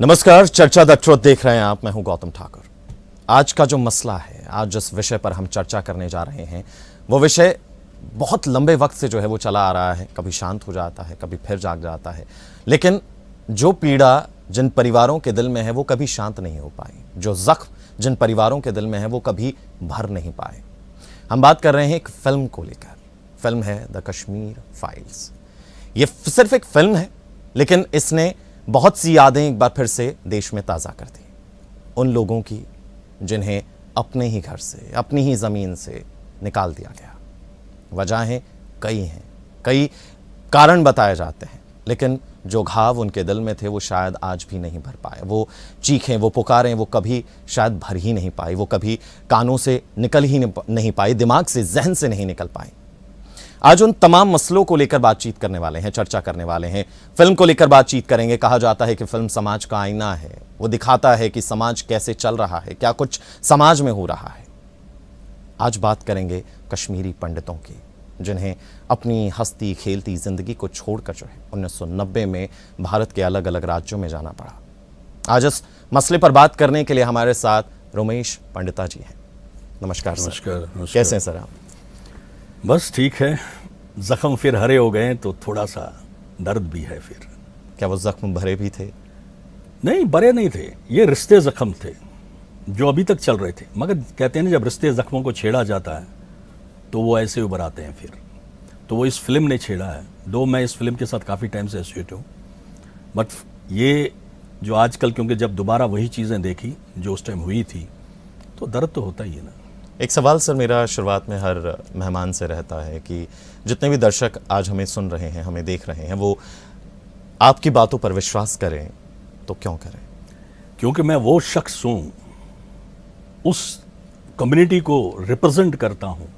नमस्कार, चर्चा the truth देख रहे हैं आप। मैं हूं गौतम ठाकुर। आज का जो मसला है, आज जिस विषय पर हम चर्चा करने जा रहे हैं, वो विषय बहुत लंबे वक्त से जो है वो चला आ रहा है। कभी शांत हो जाता है, कभी फिर जाग जाता है, लेकिन जो पीड़ा जिन परिवारों के दिल में है वो कभी शांत नहीं हो पाई, जो जख्म जिन परिवारों के दिल में है वो कभी भर नहीं पाए। हम बात कर रहे हैं एक फिल्म को लेकर। फिल्म है द कश्मीर फाइल्स। ये सिर्फ एक फिल्म है, लेकिन इसने बहुत सी यादें एक बार फिर से देश में ताज़ा कर दी। उन लोगों की जिन्हें अपने ही घर से, अपनी ही ज़मीन से निकाल दिया गया। वजहें कई हैं, कई कारण बताए जाते हैं, लेकिन जो घाव उनके दिल में थे वो शायद आज भी नहीं भर पाए। वो चीखें, वो पुकारें, वो कभी शायद भर ही नहीं पाई। वो कभी कानों से निकल ही नहीं पाई, दिमाग से, जहन से नहीं निकल पाई। आज उन तमाम मसलों को लेकर बातचीत करने वाले हैं, चर्चा करने वाले हैं। फिल्म को लेकर बातचीत करेंगे। कहा जाता है कि फिल्म समाज का आईना है। वो दिखाता है कि समाज कैसे चल रहा है, क्या कुछ समाज में हो रहा है। आज बात करेंगे कश्मीरी पंडितों की, जिन्हें अपनी हंसती खेलती जिंदगी को छोड़कर जो है 1990 में भारत के अलग अलग राज्यों में जाना पड़ा। आज इस मसले पर बात करने के लिए हमारे साथ रोमेश पंडिता जी हैं। नमस्कार। नमस्कार। कैसे हैं सर आप? बस ठीक है। जख्म फिर हरे हो गए तो थोड़ा सा दर्द भी है। फिर क्या वो जख्म भरे भी थे? नहीं, भरे नहीं थे। ये रिश्ते जख्म थे जो अभी तक चल रहे थे। मगर कहते हैं ना, जब रिश्ते जख्मों को छेड़ा जाता है तो वो ऐसे उभर आते हैं। फिर तो वो इस फिल्म ने छेड़ा है। दो मैं इस फिल्म के साथ काफ़ी टाइम से एसोसिएट हूँ, बट ये जो आजकल, क्योंकि जब दोबारा वही चीज़ें देखी जो उस टाइम हुई थी, तो दर्द तो होता ही है ना। एक सवाल सर मेरा शुरुआत में हर मेहमान से रहता है कि जितने भी दर्शक आज हमें सुन रहे हैं, हमें देख रहे हैं, वो आपकी बातों पर विश्वास करें तो क्यों करें? क्योंकि मैं वो शख्स हूँ, उस कम्युनिटी को रिप्रेजेंट करता हूँ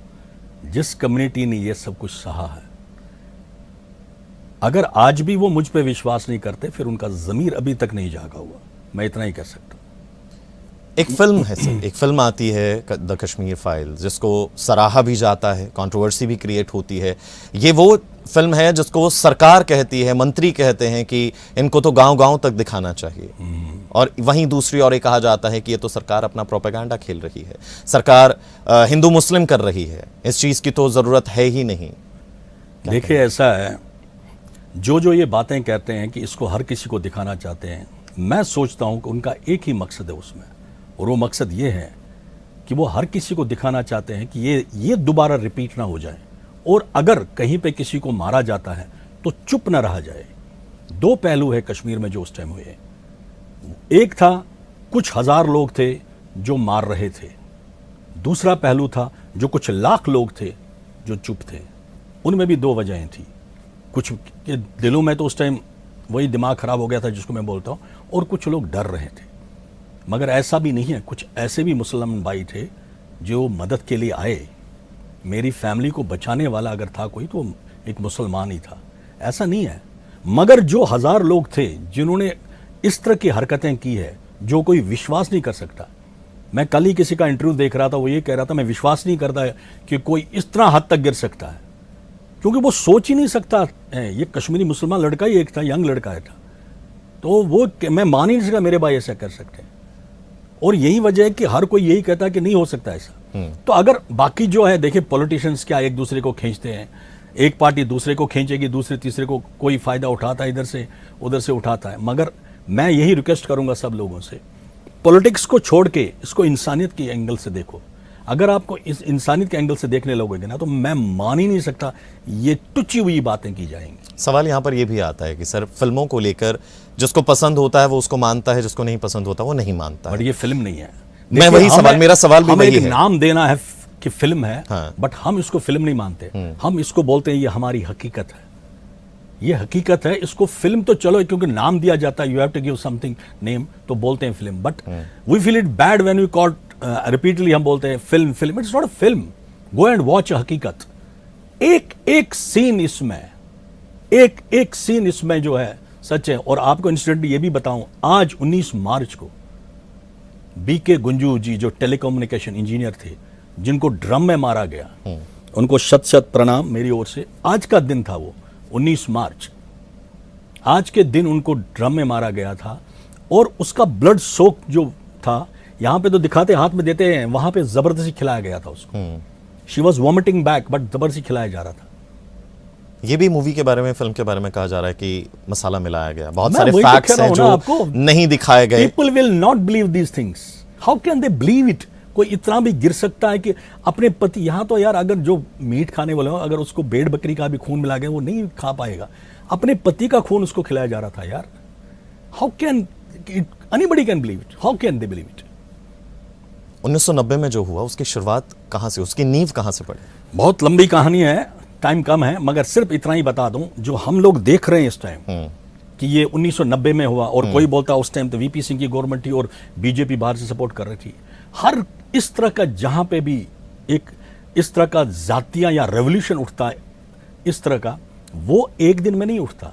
जिस कम्युनिटी ने ये सब कुछ सहा है। अगर आज भी वो मुझ पे विश्वास नहीं करते, फिर उनका ज़मीर अभी तक नहीं जागा हुआ। मैं इतना ही कह सकता हूँ। एक फिल्म है सर, एक फिल्म आती है द कश्मीर फाइल्स, जिसको सराहा भी जाता है, कंट्रोवर्सी भी क्रिएट होती है। ये वो फिल्म है जिसको सरकार कहती है, मंत्री कहते हैं कि इनको तो गांव-गांव तक दिखाना चाहिए, और वहीं दूसरी ओर ये कहा जाता है कि ये तो सरकार अपना प्रोपेगेंडा खेल रही है, सरकार हिंदू मुस्लिम कर रही है, इस चीज़ की तो ज़रूरत है ही नहीं। देखिए, ऐसा है, जो ये बातें कहते हैं कि इसको हर किसी को दिखाना चाहते हैं, मैं सोचता हूँ कि उनका एक ही मकसद है उसमें, और वो मकसद ये है कि वो हर किसी को दिखाना चाहते हैं कि ये दोबारा रिपीट ना हो जाए, और अगर कहीं पे किसी को मारा जाता है तो चुप ना रहा जाए। दो पहलू है कश्मीर में जो उस टाइम हुए। एक था, कुछ हजार लोग थे जो मार रहे थे। दूसरा पहलू था, जो कुछ लाख लोग थे जो चुप थे। उनमें भी दो वजहें थी। कुछ के दिलों में तो उस टाइम वही दिमाग खराब हो गया था जिसको मैं बोलता हूँ, और कुछ लोग डर रहे थे। मगर ऐसा भी नहीं है, कुछ ऐसे भी मुसलमान भाई थे जो मदद के लिए आए। मेरी फैमिली को बचाने वाला अगर था कोई, तो एक मुसलमान ही था। ऐसा नहीं है। मगर जो हजार लोग थे जिन्होंने इस तरह की हरकतें की है, जो कोई विश्वास नहीं कर सकता। मैं कल ही किसी का इंटरव्यू देख रहा था, वो ये कह रहा था, मैं विश्वास नहीं करता है कि कोई इस तरह हद तक गिर सकता है, क्योंकि वो सोच ही नहीं सकता है। ये कश्मीरी मुसलमान लड़का ही एक था, यंग लड़का है था, तो वो मैं मान ही नहीं सकता मेरे भाई ऐसा कर सकते हैं। और यही वजह है कि हर कोई यही कहता है कि नहीं हो सकता ऐसा। तो अगर बाकी जो है, देखिए पॉलिटिशियंस क्या एक दूसरे को खींचते हैं, एक पार्टी दूसरे को खींचेगी, दूसरे तीसरे को कोई फायदा उठाता है, इधर से उधर से उठाता है। मगर मैं यही रिक्वेस्ट करूंगा सब लोगों से, पॉलिटिक्स को छोड़ के इसको इंसानियत के एंगल से देखो। अगर आपको इस इंसानियत के एंगल से देखने लगोगे ना, तो मैं मान ही नहीं सकता ये टुची हुई बातें की जाएंगी। सवाल यहाँ पर यह भी आता है कि सर, फिल्मों को लेकर जिसको पसंद होता है वो उसको मानता है, जिसको नहीं पसंद होता वो नहीं मानता। बट ये फिल्म नहीं है। मैं वही सवाल, मेरा सवाल भी वही है। नाम देना है कि फिल्म है, हाँ। बट हम इसको फिल्म नहीं मानते। हम इसको बोलते हैं ये हमारी हकीकत है, ये हकीकत है। इसको फिल्म तो चलो क्योंकि नाम दिया जाता है, you have to give something name, तो बोलते हैं film. But we feel it bad when we call repeatedly, हम बोलते हैं film film. It's not a film. Go and watch a Haqeeqat. एक सीन इसमें, एक सीन इसमें जो है सच है। और आपको इंसिडेंट ये भी बताऊं, आज 19 मार्च को बीके गुंजू जी, जो टेलीकम्युनिकेशन इंजीनियर थे, जिनको ड्रम में मारा गया, उनको शत शत प्रणाम मेरी ओर से। आज का दिन था वो 19 मार्च। आज के दिन उनको ड्रम में मारा गया था। और उसका ब्लड सोक जो था, यहाँ पे तो दिखाते हाथ में देते हैं, वहां पे जबरदस्ती खिलाया गया था उसको। She was vomiting back, but जबरदस्ती खिलाया जा रहा था। ये भी मूवी के बारे में, फिल्म के बारे में कहा जा रहा है कि मसाला मिलाया गया। बहुत मैं सारे वही तो फैक्ट्स कह रहा हैं हूं जो ना आपको। नहीं दिखाए गए। People will not believe these things. How can they believe it? कोई इतना भी गिर सकता है कि अपने पति, यहाँ तो यार अगर जो मीट खाने वाले हो, अगर उसको भेड़ बकरी का भी खून मिला गया वो नहीं खा पाएगा। अपने पति का खून उसको खिलाया जा रहा था यार। How can anybody can believe it? How can they believe it? 1990 में जो हुआ उसकी शुरुआत कहां से, उसकी नींव कहां से पड़ी? बहुत लंबी कहानी है, टाइम कम है, मगर सिर्फ इतना ही बता दूं जो हम लोग देख रहे हैं इस टाइम कि ये 1990 में हुआ। और कोई बोलता उस टाइम तो वीपी सिंह की गवर्नमेंट थी और बीजेपी बाहर से सपोर्ट कर रही थी। हर इस तरह का जहां पे भी एक इस तरह का जातियां या रेवोल्यूशन उठता है इस तरह का, वो एक दिन में नहीं उठता।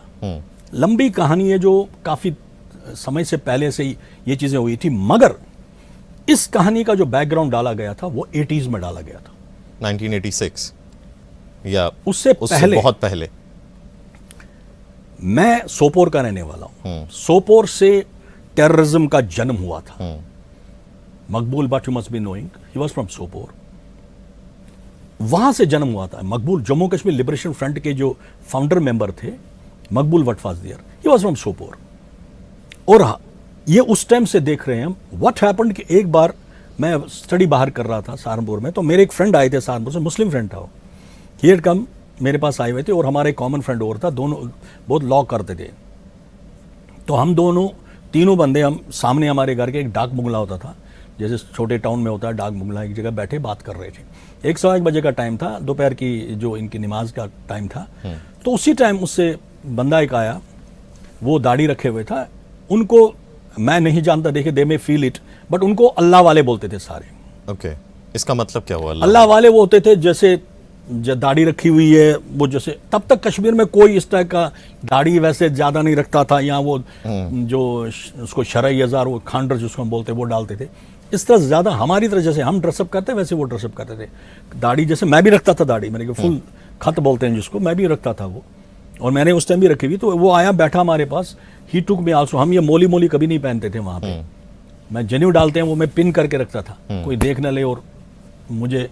लंबी कहानी है जो काफी समय से पहले से ही ये चीजें हुई थी, मगर इस कहानी का जो बैकग्राउंड डाला गया था वो 80s में डाला गया था। 1986 या उससे पहले, बहुत पहले। मैं सोपोर का रहने वाला हूं। सोपोर से टेररिज्म का जन्म हुआ था। मकबूल but you must be knowing, he was from Sopore. वहां से जन्म हुआ था। मकबूल जम्मू कश्मीर लिबरेशन फ्रंट के जो फाउंडर मेंबर थे, Maqbool Bhat was there, he was from Sopore. और ये उस टाइम से देख रहे हैं हम व्हाट हैपेंड कि एक बार मैं स्टडी बाहर कर रहा था सहारनपुर में, तो मेरे एक फ्रेंड आए थे सहारनपुर से, मुस्लिम फ्रेंड था वो। ही हैड कम, मेरे पास आए हुए थे, और हमारे कॉमन फ्रेंड और था, दोनों बहुत लॉ करते थे। तो हम दोनों तीनों बंदे, हम सामने हमारे घर के एक डाक बंगला होता था, जैसे छोटे टाउन में होता है डाक बंगला, एक जगह बैठे बात कर रहे थे। 1 बजे का टाइम था, दोपहर की जो इनकी नमाज का टाइम था। तो उसी टाइम उससे बंदा एक आया, वो दाढ़ी रखे हुए था। उनको मैं नहीं जानता, देखे दे में फील इट, बट उनको अल्लाह वाले बोलते थे सारे। ओके, इसका मतलब क्या हुआ? अल्लाह वाले वो होते थे जैसे दाढ़ी रखी हुई है वो, जैसे तब तक कश्मीर में कोई इस तरह का दाढ़ी वैसे ज्यादा नहीं रखता था। यहाँ वो जो उसको शरई हजार, वो खांडर जिसको हम बोलते, वो डालते थे। इस तरह ज्यादा हमारी तरह जैसे हम ड्रेसअप करते वैसे वो ड्रेसअप करते थे। दाढ़ी जैसे मैं भी रखता था, दाढ़ी मेरे को फुल खत बोलते हैं जिसको, मैं भी रखता था वो, और मैंने उस टाइम भी रखी हुई। तो वो आया, बैठा हमारे पास, ही टुक मी आल्सो। हम ये मोली मोली कभी नहीं पहनते थे वहां पे। मैं जनेऊ डालते हैं वो मैं पिन करके रखता था, कोई देख न ले और मुझे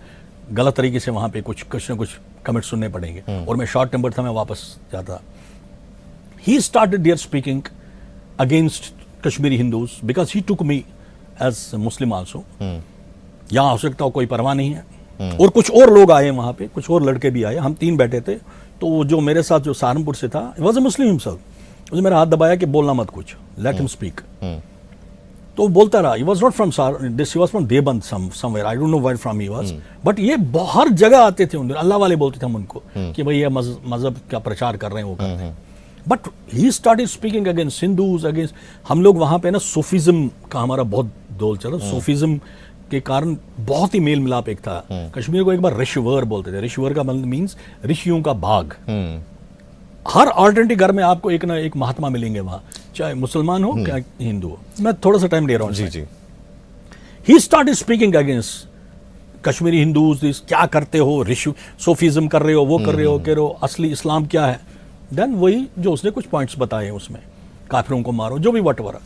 गलत तरीके से वहां पे कुछ न कुछ कमेंट सुनने पड़ेंगे। और मैं शॉर्ट टेम्पर था, मैं वापस जाता। He started there speaking against Kashmiri Hindus because he took me as Muslim also. यहाँ हो सकता हो कोई परवाह नहीं है। और कुछ और लोग आए वहां पे, कुछ और लड़के भी आए, हम 3 बैठे थे। तो जो मेरे साथ जो सहारनपुर से था, वॉज अ मुस्लिम हिमसेल्फ, उसने मेरा हाथ दबाया कि बोलना मत कुछ, लेट हिम स्पीक। तो बोलता रहा। He was not from this, he was from Deoband somewhere, I don't know where from he was, but ये हर जगह आते थे। अल्लाह वाले बोलते थे हम उनको कि भाई ये मजहब का प्रचार कर रहे हैं, वो कर रहे हैं। But he started speaking against Hindus, against हम लोग वहां पे ना सूफिज्म का हमारा बहुत दौर चला। सूफिज्म के कारण बहुत ही मेल मिलाप एक था। कश्मीर को एक बार ऋषिवर बोलते थे। ऋषिवर का मतलब मीन्स ऋषियों का बाग। हर ऑल्टरनेटिव घर में आपको एक ना एक महात्मा मिलेंगे वहां, चाहे मुसलमान हो क्या हिंदू हो। मैं थोड़ा सा टाइम ले रहा हूँ। जी जी। He started speaking against Kashmiri Hindus, क्या करते हो, ऋषि सोफिज्म कर रहे हो, वो कर रहे हो, कह रहे हो असली इस्लाम क्या है। देन वही जो उसने कुछ पॉइंट्स बताए उसमें, काफिरों को मारो, जो भी वटवर।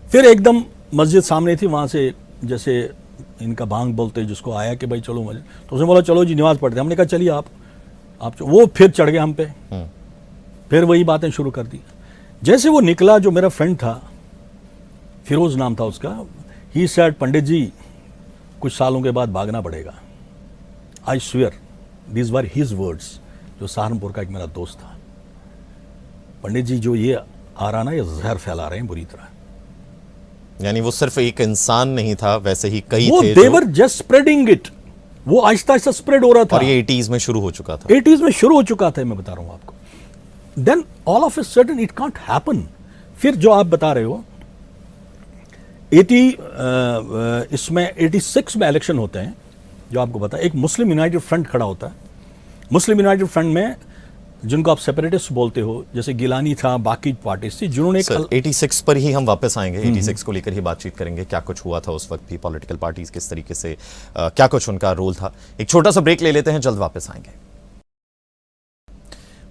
फिर एकदम मस्जिद सामने थी, वहां से जैसे इनका भांग बोलते जिसको आया कि भाई चलो मस्जिद, तो उसने बोला चलो जी नमाज पढ़ते। हमने कहा चलिए आप वो फिर चढ़ गए हम पे, फिर वही बातें शुरू कर दी। जैसे वो निकला, जो मेरा फ्रेंड था, फिरोज नाम था उसका, ही सेड पंडित जी कुछ सालों के बाद भागना पड़ेगा। I swear these were his words. जो सहारनपुर का एक मेरा दोस्त था, पंडित जी जो ये आ रहा ना, ये जहर फैला रहे हैं बुरी तरह। यानी वो सिर्फ एक इंसान नहीं था, वैसे ही कई वो थे देवर जस्ट स्प्रेडिंग इट। वो आहिस्ता आहिस्ता स्प्रेड हो रहा था। और ये 80s में शुरू हो चुका था। 80s में शुरू हो चुका था, मैं बता रहा हूं आपको। Then all of a sudden it can't happen. फिर जो आप बता रहे हो 86 में इलेक्शन होते हैं, जो आपको पता है। एक मुस्लिम यूनाइटेड फ्रंट खड़ा होता है। मुस्लिम यूनाइटेड फ्रंट में जिनको आप सेपरेटिस्ट बोलते हो, जैसे गिलानी था, बाकी पार्टीज थी, जिन्होंने 86 पर ही हम वापस आएंगे। 86 को लेकर ही बातचीत करेंगे, क्या कुछ हुआ था उस वक्त भी, पॉलिटिकल पार्टीज किस तरीके से क्या कुछ उनका रोल था। एक छोटा सा ब्रेक ले लेते हैं, जल्द वापस आएंगे।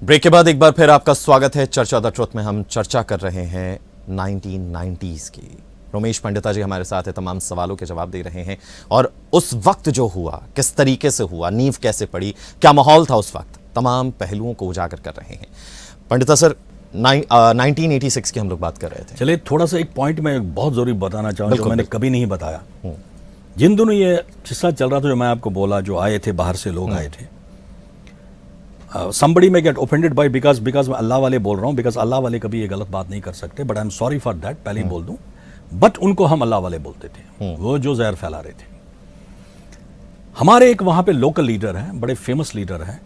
ब्रेक के बाद एक बार फिर आपका स्वागत है। चर्चा द ट्रुथ में हम चर्चा कर रहे हैं 1990s की। रोमेश पंडिता जी हमारे साथ है, तमाम सवालों के जवाब दे रहे हैं। और उस वक्त जो हुआ, किस तरीके से हुआ, नींव कैसे पड़ी, क्या माहौल था उस वक्त, तमाम पहलुओं को उजागर कर रहे हैं। पंडिता सर, 1986 की हम लोग बात कर रहे थे। चलिए, थोड़ा सा एक पॉइंट मैं बहुत जरूरी बताना चाहूँ जो मैंने कभी नहीं बताया। जिन दिनों ये किस्सा चल रहा था, जो मैं आपको बोला, जो आए थे बाहर से लोग आए थे, somebody may get offended by because मैं अल्लाह वाले बोल रहा हूँ, बिकॉज अल्लाह वाले कभी ये गलत बात नहीं कर सकते, but I am sorry for that, पहले ही बोल दूं। बट उनको हम अल्लाह वाले बोलते थे, वो जो जहर फैला रहे थे। हमारे एक वहां पे लोकल लीडर हैं, बड़े फेमस लीडर हैं,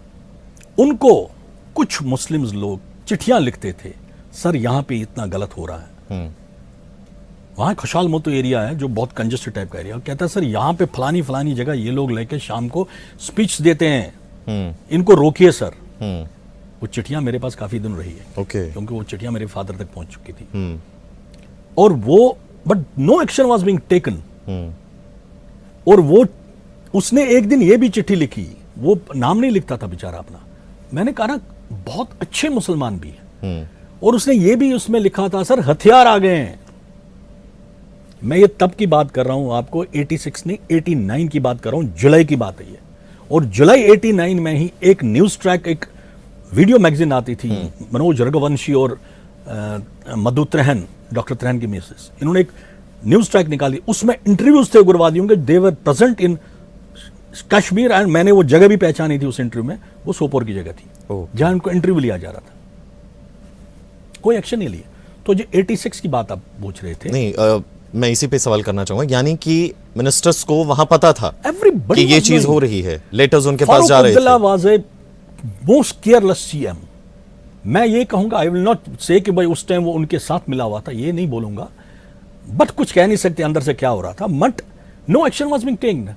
उनको कुछ मुस्लिम्स लोग चिट्ठियां लिखते थे, सर यहाँ पे इतना गलत हो रहा है। वहाँ खुशहाल मोतो एरिया है जो बहुत कंजेस्टेड टाइप का एरिया, कहता है सर यहाँ पे फलानी फलानी जगह ये लोग लेके शाम को स्पीच देते हैं, इनको रोकिए सर। वो चिट्ठियां मेरे पास काफी दिन रही है, क्योंकि वो चिट्ठियां मेरे फादर तक पहुंच चुकी थी। और वो, but no action was being taken. और वो, उसने एक दिन ये भी चिट्ठी लिखी, वो नाम नहीं लिखता था बेचारा अपना, मैंने कहा ना बहुत अच्छे मुसलमान भी है, और उसने ये भी उसमें लिखा था, सर हथियार आ गए हैं। मैं ये तब की बात कर रहा हूं आपको, 86 नहीं 89 की बात कर रहा हूं, जुलाई की बात है ये। और जुलाई 89 में ही एक न्यूज ट्रैक, एक वीडियो मैगजीन आती थी, मनोज रघुवंशी और मधु त्रेहन, डॉक्टर त्रेहन की मिसेस, इन्होंने एक न्यूज ट्रैक निकाली, उसमें इंटरव्यूज थे उग्रवादियों के, they were present in Kashmir, and मैंने वो जगह भी पहचानी थी उस इंटरव्यू में, वो सोपोर की जगह थी जहां उनको इंटरव्यू लिया जा रहा था। कोई एक्शन नहीं लिया। तो जो 86 की बात आप पूछ रहे थे, नहीं, मैं इसी पे सवाल करना चाहूंगा, यानी कि मिनिस्टर्स को वहां पता था कि ये चीज हो रही है, लेटर्स उनके पास जा रहे थे। Farooq Abdullah was a most careless CM. मैं ये कहूंगा, आई विल नॉट से कि भाई उस टाइम वो उनके साथ मिला हुआ था, ये नहीं बोलूंगा, बट कुछ कह नहीं सकते अंदर से क्या हो रहा था, but no action was being taken.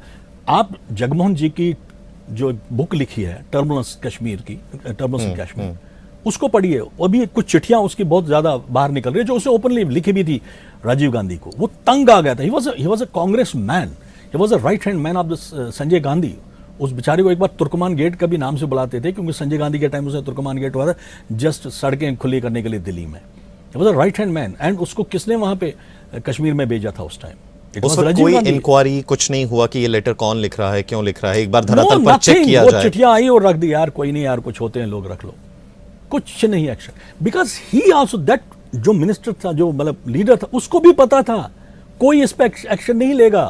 आप जगमोहन जी की जो बुक लिखी है, टर्बुलेंस कश्मीर की, टर्बुलेंस इन कश्मीर, उसको पढ़िए। अभी कुछ चिट्ठियां उसकी बहुत ज्यादा बाहर निकल रही है, जो उसने ओपनली लिखी भी थी राजीव गांधी को। वो तंग आ गया था। He was a Congress man, he was a right hand man of the Sanjay Gandhi. उस बेचारे को एक बार तुर्कमान गेट का भी नाम से बुलाते थे, क्योंकि संजय गांधी के टाइम उसे तुर्कमान गेट हुआ था, जस्ट सड़कें खुली करने के लिए दिल्ली में। He was a right hand man, and उसको किसने वहां पे कश्मीर में भेजा था उस टाइम? उस वक्त कोई इंक्वायरी कुछ नहीं हुआ कि ये लेटर कौन लिख रहा है, क्यों लिख रहा है, एक बार धरातल पर चेक किया जाए। चिट्ठियां आई और रख दी, यार कोई नहीं, यार कुछ होते हैं लोग, रख लो, कुछ नहीं action. Because he also, that जो मिनिस्टर था, जो मतलब लीडर था, उसको भी पता था कोई इस पे एक्शन नहीं लेगा।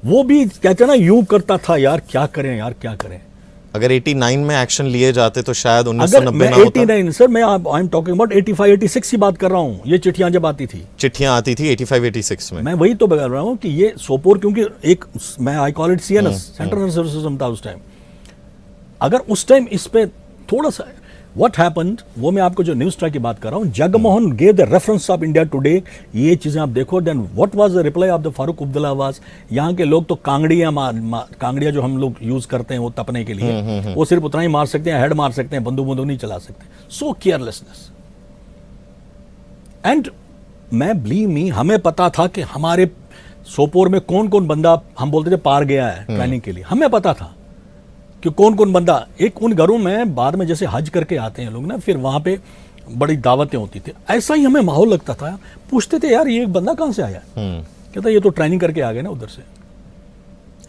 वो भी कहते ना यूं करता था, यार क्या करें, यार क्या करें। अगर 89 में एक्शन लिए जाते तो शायद 1990 ना होता। 89 सर, मैं आई एम टॉकिंग अबाउट 85 86 की बात कर रहा हूं। ये चिट्ठियां जब आती थी, चिट्ठियां आती थी 85 86 में, मैं वही तो बता रहा हूं कि ये सोपोर, क्योंकि एक मैं I call it CNS, central nervous system था उस टाइम। अगर उस टाइम इस पे थोड़ा सा व्हाट हैपेंड, वो मैं आपको जो न्यूज ट्रैक की बात कर रहा हूं, Jagmohan gave the reference of India Today, ये चीजें आप देखो। Then what was the reply of the Farooq Abdullah was, यहाँ के लोग तो कांगड़ियां जो हम लोग यूज करते हैं वो तपने के लिए, वो सिर्फ उतना ही मार सकते हैं, हेड मार सकते हैं, बंदूक नहीं चला सकते। सो केयरलेसनेस। एंड मैं बिलीव मी, हमें पता था कि हमारे सोपोर में कौन कौन बंदा, हम बोलते थे पार गया है ट्रेनिंग के लिए, हमें पता था कि कौन कौन बंदा। एक उन घरों में बाद में जैसे हज करके आते हैं लोग ना, फिर वहां पे बड़ी दावतें होती थी, ऐसा ही हमें माहौल लगता था। पूछते थे, यार ये बंदा कहां से आया? कहता ये तो ट्रेनिंग करके आ गए ना उधर से,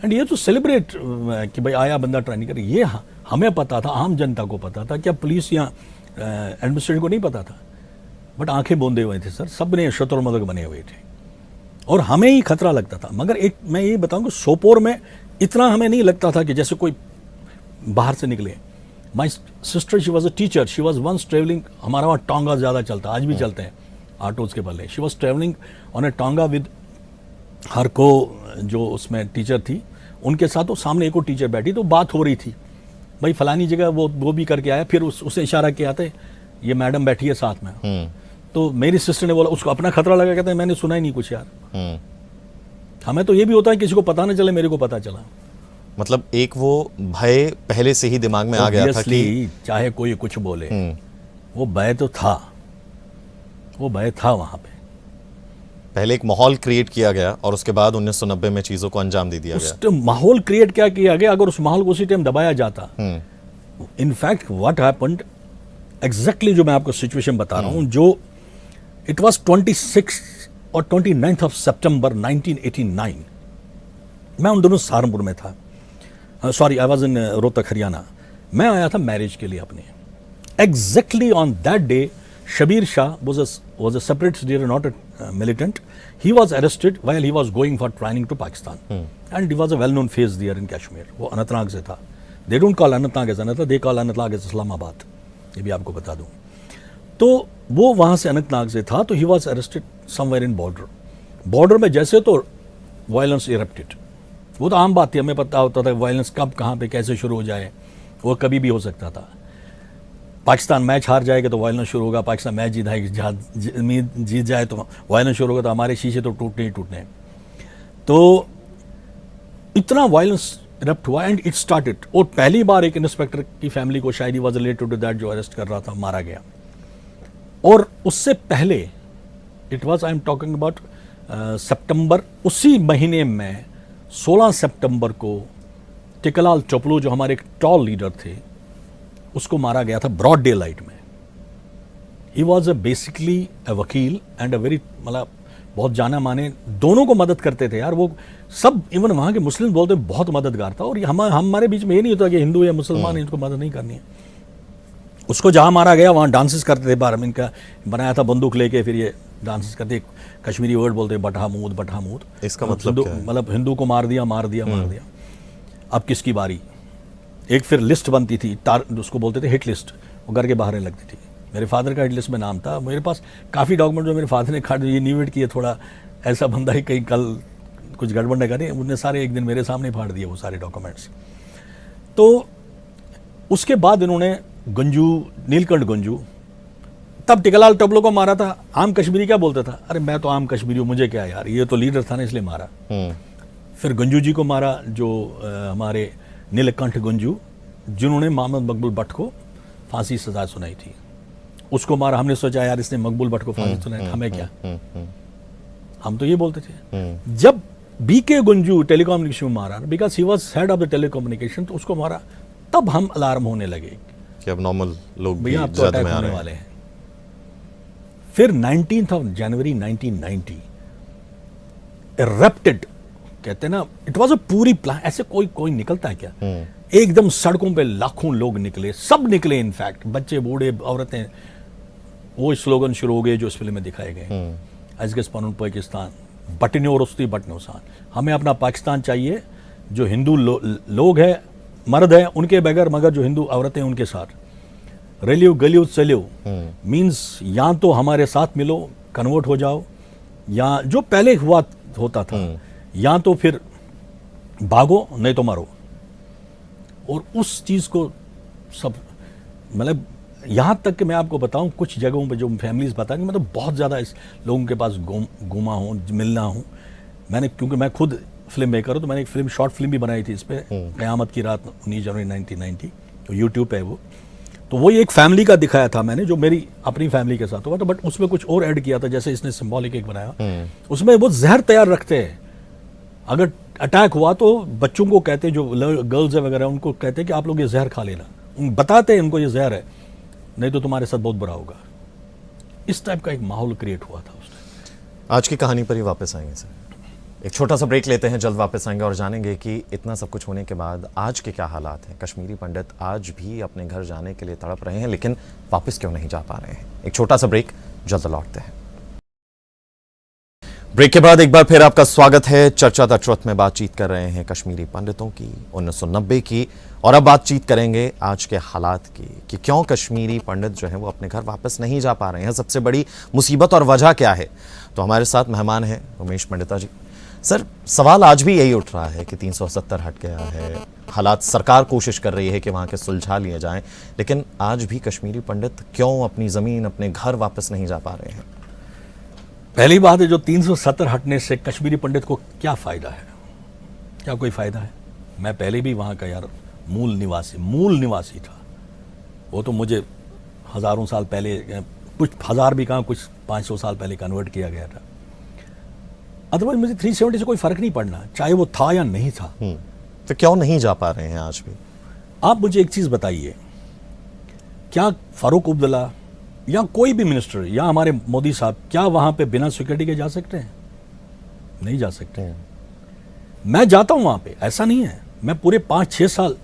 एंड ये तो सेलिब्रेट कि भाई आया बंदा ट्रेनिंग करके। ये हमें पता था, आम जनता को पता था, क्या पुलिस या एडमिनिस्ट्रेशन को नहीं पता था? बट आंखें बूंदे हुए थे सर, सब ने शत्रुमदक बने हुए थे, और हमें ही खतरा लगता था। मगर एक मैं ये बताऊंगा, सोपोर में इतना हमें नहीं लगता था कि जैसे कोई बाहर से निकले। My sister, she was a teacher, she was once travelling, हमारा वहाँ टोंगा ज़्यादा चलता, आज भी चलते हैं ऑटोज के बल्ले। She was travelling on A tonga with her को, जो उसमें टीचर थी उनके साथ, वो सामने एक और टीचर बैठी, तो बात हो रही थी, भाई फलानी जगह वो भी करके आया, फिर उसे इशारा किया था, ये मैडम बैठी है साथ में। तो मेरी सिस्टर ने बोला, उसको अपना खतरा लगा, कहता है मैंने सुना ही नहीं कुछ यार। हमें तो ये भी होता है किसी को पता ना चले, मेरे को पता चला। मतलब एक वो भय पहले से ही दिमाग में आ गया था कि चाहे कोई कुछ बोले, वो भय तो था, वो भय था वहां पे। पहले एक माहौल क्रिएट किया गया और उसके बाद 1990 में चीजों को अंजाम दे दिया गया। माहौल क्रिएट क्या किया गया? अगर उस माहौल को उसी टाइम दबाया जाता, इनफैक्ट व्हाट हैपेंड एग्जैक्टली, जो मैं आपको सिचुएशन बता रहा हूं, जो इट वॉज 26 और 29 ऑफ सितंबर 1989। मैं उन दोनों सहारनपुर में था, sorry I was in Rohtak Haryana. मैं आया था मैरिज के लिए अपने। Exactly on that day Shabir Shah was a separatist leader, not a militant. He was arrested while he was going for training to Pakistan. And he was a well-known face there in Kashmir. वो अनंतनाग से था। They don't call Anantnag as Anantnag, they call Anantnag as Islamabad. ये भी आपको बता दूँ। तो वो वहाँ से अनंतनाग से था, तो he was arrested somewhere in border. Border में जैसे तो वायलेंस इरप्टेड। वो तो आम बात थी, हमें पता होता था वायलेंस कब कहाँ पे कैसे शुरू हो जाए, वो कभी भी हो सकता था। पाकिस्तान मैच हार जाएगा तो वायलेंस शुरू होगा, पाकिस्तान मैच जीत जाए तो वायलेंस शुरू होगा, तो हमारे शीशे तो टूटने ही टूटने। तो इतना वायलेंस इरप्ट हुआ एंड इट स्टार्टेड। और पहली बार एक इंस्पेक्टर की फैमिली को, शायद he was related to that, जो अरेस्ट कर रहा था, मारा गया। और उससे पहले it was, I am talking about September, उसी महीने में 16 सितंबर को टिकलाल चोपलू, जो हमारे एक टॉल लीडर थे, उसको मारा गया था ब्रॉड डे लाइट में। ही वॉज बेसिकली अ वकील एंड अ वेरी, मतलब बहुत जाना माने, दोनों को मदद करते थे यार वो सब। इवन वहाँ के मुस्लिम बोलते बहुत मददगार था। और हमारे बीच में ये नहीं होता कि हिंदू या मुसलमान इनको मदद नहीं करनी है। उसको जहाँ मारा गया वहाँ डांसेस करते थे बाहर। इनका बनाया था बंदूक लेके, फिर ये डांसेस करते, कश्मीरी वर्ड बोलते बटहामूद बटहामूद। इसका मतलब क्या है? मतलब हिंदू को मार दिया मार दिया मार दिया। अब किसकी बारी? एक फिर लिस्ट बनती थी, उसको बोलते थे हिट लिस्ट, वो घर के बाहर लगती थी। मेरे फादर का हिट लिस्ट में नाम था। मेरे पास काफ़ी डॉक्यूमेंट जो मेरे फादर ने काट, ये न्यू किए, थोड़ा ऐसा बंदा ही कहीं कल कुछ गड़बड़ न करे, उन्होंने सारे एक दिन मेरे सामने फाड़ दिए वो सारे डॉक्यूमेंट्स। तो उसके बाद इन्होंने गंजू, नीलकंठ गंजू, तब टिकलाल टोपलो को मारा था। आम कश्मीरी क्या बोलता था, अरे मैं तो आम कश्मीरी हूँ, मुझे क्या यार, ये तो लीडर था ना इसलिए मारा। फिर गंजू जी को मारा, जो हमारे नीलकंठ गंजू, जिन्होंने मोहम्मद मकबूल भट्ट को फांसी सजा सुनाई थी, उसको मारा। हमने सोचा यार इसने मकबूल भट्ट को फांसी सुनाई, हमें क्या, हम तो ये बोलते थे। जब बीके गंजू टेलीकम्युनिकेशन में मारा, because he was head of the telecommunication, तो उसको मारा। तब हम अलार्म होने लगे कि अब नॉर्मल लोग भी भैया अब तो जद अटैक में आ होने रहे वाले हैं। फिर 19 ऑफ जनवरी 1990 इरप्टेड, कहते हैं ना, इट वाज अ पूरी प्लान। ऐसे कोई निकलता है क्या? एकदम सड़कों पे लाखों लोग निकले, सब निकले, इनफैक्ट बच्चे बूढ़े औरतें। वो स्लोगन शुरू हो गए जो इस फिल्म में दिखाए गए, अजगस पनुन पाकिस्तान, बटने और उस्ती बटनोसान। हमें अपना पाकिस्तान चाहिए, जो हिंदू लोग हैं, मर्द हैं उनके बगैर, मगर जो हिंदू औरतें उनके साथ। रेलियो गलियो चलियो मीन्स या तो हमारे साथ मिलो, कन्वर्ट हो जाओ, या जो पहले होता था, या तो फिर भागो नहीं तो मरो। और उस चीज़ को सब, मतलब यहाँ तक कि मैं आपको बताऊँ, कुछ जगहों पे जो फैमिलीज बताएंगे, मैं तो बहुत ज़्यादा इस लोगों के पास घूमा हूँ, मिलना हूँ मैंने, क्योंकि मैं खुद फिल्म मेकर हूँ। तो मैंने एक फिल्म, शॉर्ट फिल्म भी बनाई थी इस पर, क़यामत की रात 19 जनवरी 1990, तो यूट्यूब पे है वो। तो वही एक फैमिली का दिखाया था मैंने, जो मेरी अपनी फैमिली के साथ हुआ था, बट उसमें कुछ और ऐड किया था। जैसे इसने सिंबॉलिक एक बनाया, उसमें वो जहर तैयार रखते हैं। अगर अटैक हुआ तो बच्चों को कहते, जो गर्ल्स है वगैरह, उनको कहते कि आप लोग ये जहर खा लेना, बताते हैं उनको ये जहर है, नहीं तो तुम्हारे साथ बहुत बुरा होगा। इस टाइप का एक माहौल क्रिएट हुआ था उसने। आज की कहानी पर ही वापस आएंगे सर, एक छोटा सा ब्रेक लेते हैं, जल्द वापस आएंगे और जानेंगे कि इतना सब कुछ होने के बाद आज के क्या हालात हैं। कश्मीरी पंडित आज भी अपने घर जाने के लिए तड़प रहे हैं, लेकिन वापस क्यों नहीं जा पा रहे हैं। एक छोटा सा ब्रेक, जल्द लौटते हैं। ब्रेक के बाद एक बार फिर आपका स्वागत है। चर्चा द ट्रुथ में बातचीत कर रहे हैं कश्मीरी पंडितों की, 1990 की, और अब बातचीत करेंगे आज के हालात की, कि क्यों कश्मीरी पंडित जो है वो अपने घर वापस नहीं जा पा रहे हैं, सबसे बड़ी मुसीबत और वजह क्या है। तो हमारे साथ मेहमान हैं उमेश पंडिता जी। सर, सवाल आज भी यही उठ रहा है कि 370 हट गया है, हालात, सरकार कोशिश कर रही है कि वहाँ के सुलझा लिए जाएं, लेकिन आज भी कश्मीरी पंडित क्यों अपनी ज़मीन, अपने घर वापस नहीं जा पा रहे हैं। पहली बात है, जो 370 हटने से कश्मीरी पंडित को क्या फ़ायदा है? क्या कोई फ़ायदा है? मैं पहले भी वहाँ का यार मूल निवासी था। वो तो मुझे हज़ारों साल पहले, कुछ हज़ार भी कहाँ, कुछ 500 साल पहले कन्वर्ट किया गया था। अदरवाइज मुझे 370 से कोई फ़र्क नहीं पड़ना, चाहे वो था या नहीं था। तो क्यों नहीं जा पा रहे हैं आज भी? आप मुझे एक चीज़ बताइए, क्या फ़ारूक अब्दुल्ला, या कोई भी मिनिस्टर या हमारे मोदी साहब क्या वहां पे बिना सिक्योरिटी के जा सकते हैं? नहीं जा सकते। मैं जाता हूं वहां पे, ऐसा नहीं है। मैं पूरे 5-6 साल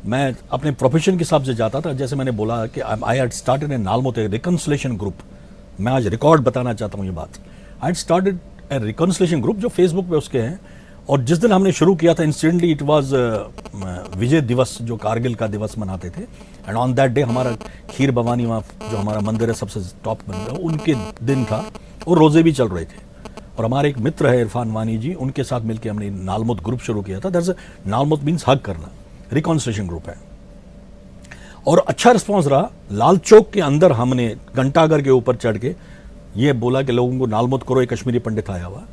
मैं अपने प्रोफेशन के हिसाब से जाता था। जैसे मैंने बोला कि आई हैड स्टार्टेड इन नालमोत रिकंसिलेशन ग्रुप। मैं आज रिकॉर्ड बताना चाहता हूं ये बात। I had started a reconciliation group जो फेसबुक पे उसके हैं, और जिस दिन हमने शुरू किया था इंसिडेंटली इट वाज विजय दिवस, जो कारगिल का दिवस मनाते थे, एंड ऑन दैट डे हमारा खीर भवानी वहाँ जो हमारा मंदिर है सबसे टॉप मंदिर, उनके दिन था और रोज़े भी चल रहे थे। और हमारे एक मित्र है इरफान वानी जी, उनके साथ मिलकर हमने नालमोत ग्रुप शुरू किया था। दैट्स नालमोत मीन्स हग करना, रिकॉन्सिलेशन ग्रुप है, और अच्छा रिस्पॉन्स रहा। लाल चौक के अंदर हमने घंटाघर के ऊपर चढ़ के ये बोला कि लोगों को नालमोत करो, एक कश्मीरी पंडित आया हुआ,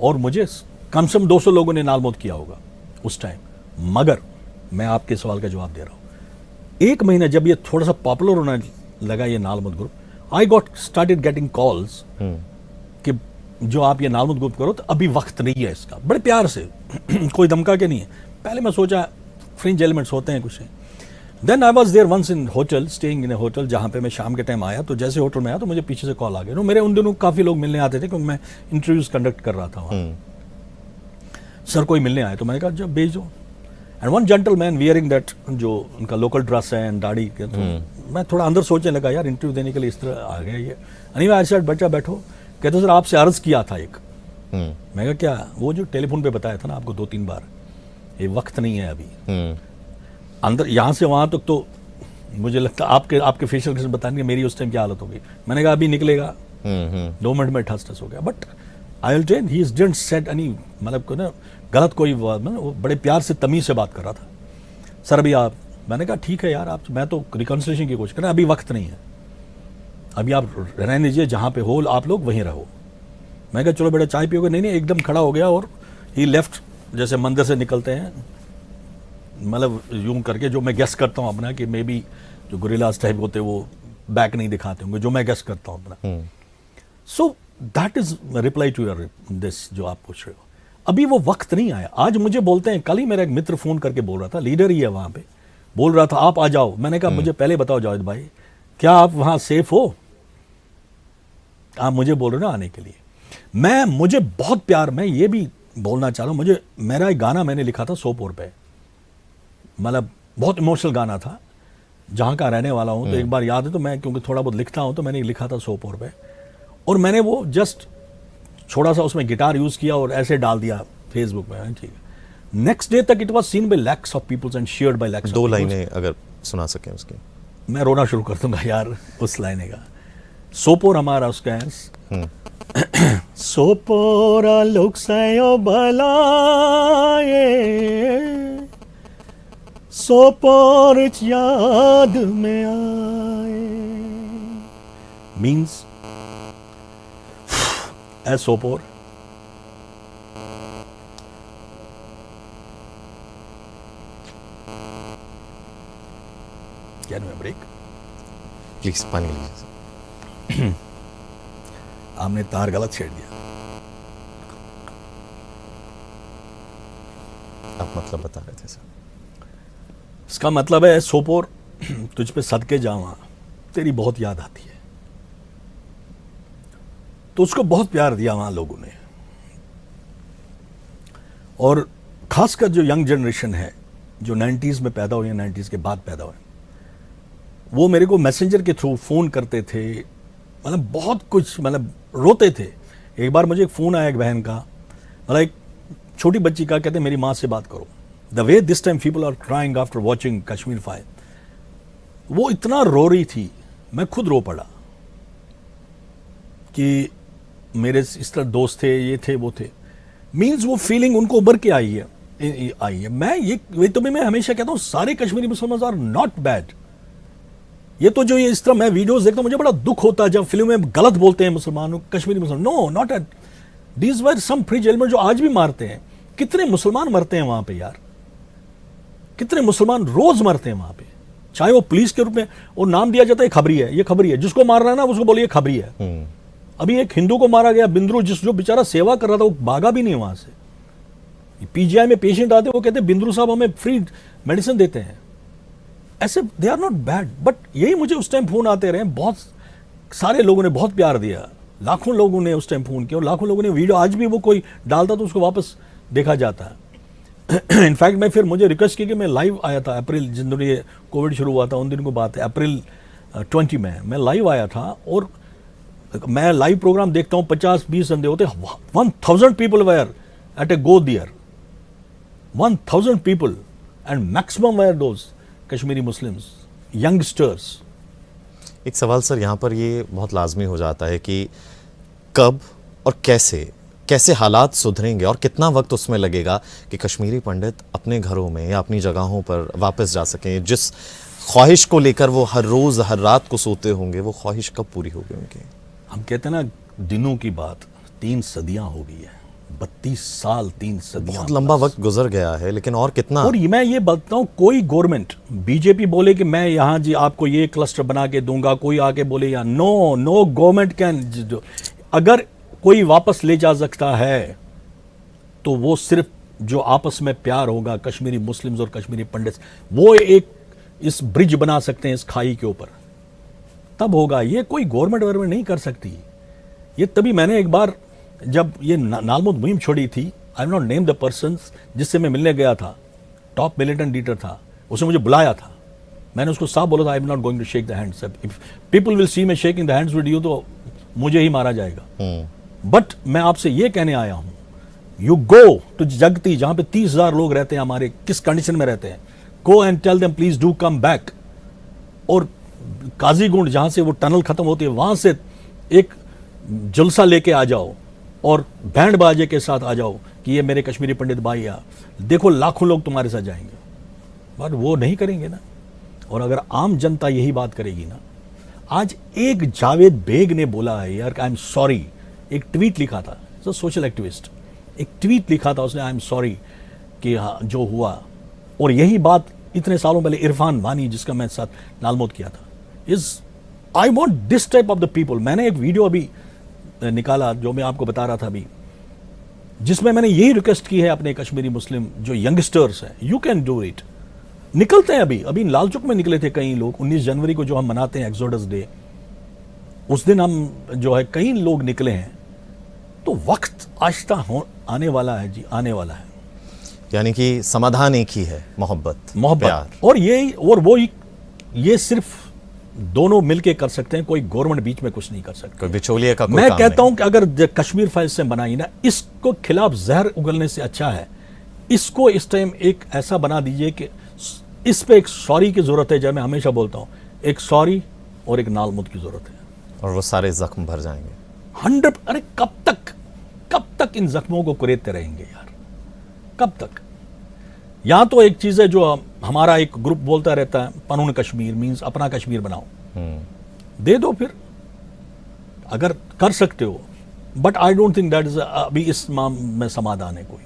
और मुझे कम से कम 200 लोगों ने नालमोत किया होगा उस टाइम। मगर मैं आपके सवाल का जवाब दे रहा हूं, 1 महीना जब ये थोड़ा सा पॉपुलर होने लगा ये नालमोत group, I got started getting calls कि जो आप ये नालमोत ग्रुप करो, तो अभी वक्त नहीं है इसका, बड़े प्यार से कोई धमका के नहीं है। पहले मैं सोचा फ्रिंज एलिमेंट्स होते हैं कुछ। Then I was there once in hotel, staying in a hotel, जहाँ पे मैं शाम के टाइम आया। तो जैसे होटल में आया तो मुझे पीछे से कॉल आ गया। मेरे उन दिनों काफ़ी लोग मिलने आते थे क्योंकि मैं इंटरव्यूज कंडक्ट कर रहा था वहाँ। सर कोई मिलने आए, तो मैंने कहा जब भेज दो। And one gentleman wearing that, जो उनका लोकल ड्रेस है एंड दाढ़ी के, तो मैं थोड़ा अंदर सोचने लगा यार इंटरव्यू देने के लिए इस तरह आ गया ये। अनिवा आई सेड बच्चा बैठो। कहते सर आपसे अर्ज किया था एक। मैं कहा क्या? वो जो टेलीफोन पे बताया था ना आपको 2-3 बार, ये वक्त नहीं है अभी। अंदर यहाँ से वहाँ तक तो मुझे लगता आपके फेशियल एक्सप्रेशन बताएंगे मेरी उस टाइम क्या हालत होगी। मैंने कहा अभी निकलेगा। 2 मिनट में ठस हो गया। But I will tell he didn't said any, मतलब को ना गलत कोई, वो बड़े प्यार से तमीज से बात कर रहा था। सर अभी आप, मैंने कहा ठीक है यार, आप, मैं तो रिकॉन्सिलेशन की कोशिश कर रहा, अभी वक्त नहीं है, अभी आप रहने दीजिए, जहाँ पे हो आप लोग वहीं रहो। मैं कहा चलो बेटा चाय पियोगे? नहीं एकदम खड़ा हो गया और ही लेफ्ट। जैसे मंदिर से निकलते हैं, मतलब यूं करके, जो मैं गेस करता हूँ अपना कि मे बी जो गुरिल्लास टाइप होते वो बैक नहीं दिखाते होंगे, जो मैं गेस करता हूँ अपना। So that is reply to your this जो आप पूछ रहे हो। अभी वो वक्त नहीं आया। आज मुझे बोलते हैं, कल ही मेरा एक मित्र फोन करके बोल रहा था, लीडर ही है वहां पे, बोल रहा था आप आ जाओ। मैंने कहा मुझे पहले बताओ जावेद भाई, क्या आप वहां सेफ हो? आप मुझे बोल रहे हो ना आने के लिए। मुझे बहुत प्यार, मैं ये भी बोलना चाह रहा हूँ, मुझे मेरा एक गाना मैंने लिखा था सोपोर पे, मतलब बहुत इमोशनल गाना था, जहाँ का रहने वाला हूँ। तो एक बार याद है, तो मैं क्योंकि थोड़ा बहुत लिखता हूँ, तो मैंने लिखा था सोपोर पे, और मैंने वो जस्ट छोटा सा उसमें गिटार यूज़ किया और ऐसे डाल दिया फेसबुक में। ठीक है, नेक्स्ट डे तक it was seen by lakhs of peoples and shared by lakhs. 2 लाइनें अगर सुना सकें उसकी। मैं रोना शुरू कर दूंगा यार उस लाइने का। सोपोर हमारा उसका है। सोपोरा लोक सयो भलाए, सोपोर याद में आए, means a Sopore, can we break? Please पानी लीजिए। आपने तार गलत छेड़ दिया। आप मतलब बता रहे थे सर। इसका मतलब है सोपोर, तुझ पे सदके जावा, तेरी बहुत याद आती है। तो उसको बहुत प्यार दिया वहां लोगों ने, और खासकर जो यंग जनरेशन है, जो 90s में पैदा हुए, 90s के बाद पैदा हुए, वो मेरे को मैसेंजर के थ्रू फ़ोन करते थे, मतलब बहुत कुछ, मतलब रोते थे। एक बार मुझे एक फ़ोन आया एक बहन का, मतलब एक छोटी बच्ची का, कहते मेरी माँ से बात करो। The way this time people are crying after watching Kashmir file, वो इतना रो रही थी, मैं खुद रो पड़ा कि मेरे इस तरह दोस्त थे, ये थे, वो थे। मीन्स वो फीलिंग उनको उभर के आई है। मैं तो मैं हमेशा कहता हूँ, सारे कश्मीरी मुसलमान आर नॉट बैड। ये तो जो ये इस तरह मैं वीडियोस देखता हूँ, मुझे बड़ा दुख होता है जब फिल्म में गलत बोलते हैं मुसलमानों, कश्मीरी मुसलमान। No, not at, these were some fringe element जो आज भी मारते हैं। कितने मुसलमान मरते हैं वहां पे यार, कितने मुसलमान रोज मरते हैं वहां पे, चाहे वो पुलिस के रूप में, वो नाम दिया जाता है खबरी है, ये खबरी है, जिसको मारना है ना उसको बोलिए खबरी है। अभी एक हिंदू को मारा गया, बिंद्रू, जो बेचारा सेवा कर रहा था, वो भागा भी नहीं वहां से। पीजीआई में पेशेंट आते, वो कहते बिंद्रू साहब हमें फ्री मेडिसिन देते हैं। ऐसे they are not bad, but यही मुझे उस टाइम फोन आते रहे बहुत सारे लोगों ने बहुत प्यार दिया, लाखों लोगों ने उस टाइम फ़ोन किया और लाखों लोगों ने वीडियो, आज भी वो कोई डालता तो उसको वापस देखा जाता है। इनफैक्ट मैं फिर मुझे रिक्वेस्ट की कि मैं लाइव आया था अप्रैल, जिन दिनों ये कोविड शुरू हुआ था उन दिन को बात है, अप्रैल 20 में मैं लाइव आया था और मैं लाइव प्रोग्राम देखता हूँ 50-20 बंदे होते, 1000 people were at a go there, 1000 people and maximum were those Kashmiri Muslims, youngsters. एक सवाल सर यहाँ पर ये बहुत लाजमी हो जाता है कि कब और कैसे हालात सुधरेंगे और कितना वक्त उसमें लगेगा कि कश्मीरी पंडित अपने घरों में या अपनी जगहों पर वापस जा सकें। जिस ख्वाहिश को लेकर वो हर रोज़ हर रात को सोते होंगे, वो ख्वाहिश कब पूरी होगी उनकी? हम कहते हैं ना, दिनों की बात 3 सदियां हो गई है, 32 साल, 3 सदियां, बहुत लंबा वक्त गुजर गया है, लेकिन और कितना? और मैं ये बताऊं, कोई गवर्नमेंट, बीजेपी बोले कि मैं यहाँ जी आपको ये क्लस्टर बना के दूंगा, कोई आके बोले या नो गवर्नमेंट कैन, अगर कोई वापस ले जा सकता है तो वो सिर्फ जो आपस में प्यार होगा कश्मीरी मुस्लिम्स और कश्मीरी पंडित्स, वो एक इस ब्रिज बना सकते हैं इस खाई के ऊपर, तब होगा। ये कोई गवर्नमेंट नहीं कर सकती। ये तभी मैंने एक बार जब ये नालमोद मुहिम छोड़ी थी, आई नॉट नेम द पर्सन जिससे मैं मिलने गया था, टॉप मिलिटेंट लीडर था, उसने मुझे बुलाया था, मैंने उसको साफ बोला था I am not going to shake the hands, if people will see me shaking the hands with you तो मुझे ही मारा जाएगा। बट मैं आपसे ये कहने आया हूं, यू गो टू जगती, जहां पे 30,000 लोग रहते हैं, हमारे किस कंडीशन में रहते हैं, go and tell them please do come back. और काजीगुंड जहां से वो टनल खत्म होती है, वहां से एक जलसा लेके आ जाओ और बैंड बाजे के साथ आ जाओ कि ये मेरे कश्मीरी पंडित भाई आ, देखो लाखों लोग तुम्हारे साथ जाएंगे। पर वो नहीं करेंगे ना। और अगर आम जनता यही बात करेगी ना, आज एक जावेद बेग ने बोला है यार, आई एम सॉरी, एक ट्वीट लिखा था, सोशल एक्टिविस्ट, एक ट्वीट लिखा था उसने, आई एम सॉरी कि हाँ जो हुआ। और यही बात इतने सालों पहले इरफान वानी, जिसका मैं साथ नालमोद किया था, is I want this type of the people. मैंने एक वीडियो अभी निकाला जो मैं आपको बता रहा था अभी, जिसमें मैंने यही रिक्वेस्ट की है अपने कश्मीरी मुस्लिम जो यंगस्टर्स हैं, यू कैन डू इट। निकलते हैं अभी लालचौक में निकले थे कई लोग, 19 जनवरी को जो हम मनाते हैं एक्सोडस डे, उस दिन हम जो है कई लोग निकले हैं। तो वक्त आहिस्ता आने वाला है जी, आने वाला है। यानी कि समाधान एक ही है, मोहब्बत। और ये सिर्फ दोनों मिलके कर सकते हैं, कोई गवर्नमेंट बीच में कुछ नहीं कर सकती, कोई बिचौलिए का कोई मैं काम कहता नहीं। हूं कि अगर कश्मीर फाइल से बनाई ना, इसको खिलाफ जहर उगलने से अच्छा है इसको इस टाइम एक ऐसा बना दीजिए कि इस पे एक सॉरी की जरूरत है। जब मैं हमेशा बोलता हूं, एक सॉरी और एक नालमुद की जरूरत है, और वो सारे जख्म भर जाएंगे 100। अरे कब तक इन जख्मों को कुरेदते रहेंगे यार, कब तक? यहां तो एक चीज है जो हमारा एक ग्रुप बोलता रहता है, पनून कश्मीर मींस अपना कश्मीर बनाओ, दे दो फिर अगर कर सकते हो। But I don't think that is अभी इस मामले में समाधान है कोई।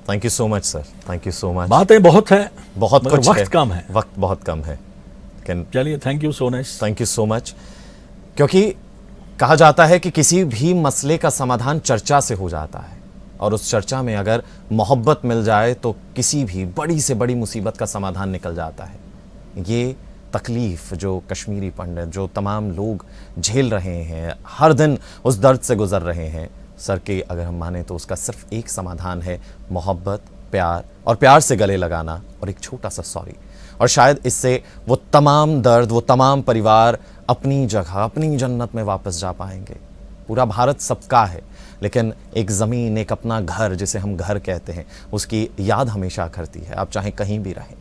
Thank you so much sir, thank you so much. बातें बहुत है, बहुत मगर कुछ वक्त है, कम है, वक्त बहुत कम है, लेकिन चलिए thank you so nice, thank you so much. क्योंकि कहा जाता है कि किसी भी मसले का समाधान चर्चा से हो जाता है, और उस चर्चा में अगर मोहब्बत मिल जाए तो किसी भी बड़ी से बड़ी मुसीबत का समाधान निकल जाता है। ये तकलीफ़ जो कश्मीरी पंडित, जो तमाम लोग झेल रहे हैं, हर दिन उस दर्द से गुज़र रहे हैं, सर के अगर हम माने तो उसका सिर्फ एक समाधान है, मोहब्बत, प्यार, और प्यार से गले लगाना और एक छोटा सा सॉरी। और शायद इससे वो तमाम दर्द, वो तमाम परिवार अपनी जगह, अपनी जन्नत में वापस जा पाएंगे। पूरा भारत सबका है, लेकिन एक ज़मीन, एक अपना घर जिसे हम घर कहते हैं, उसकी याद हमेशा करती है, आप चाहे कहीं भी रहें।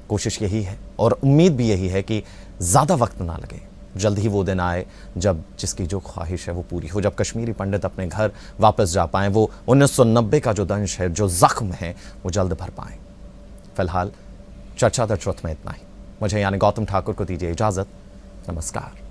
कोशिश यही है और उम्मीद भी यही है कि ज़्यादा वक्त ना लगे, जल्द ही वो दिन आए जब जिसकी जो ख्वाहिश है वो पूरी हो, जब कश्मीरी पंडित अपने घर वापस जा पाएँ, वो 1990 का जो दंश है, जो ज़ख्म है, वो जल्द भर पाएँ। फ़िलहाल चर्चा द ट्रुथ में इतना ही। मुझे यानी गौतम ठाकुर को दीजिए इजाज़त। नमस्कार।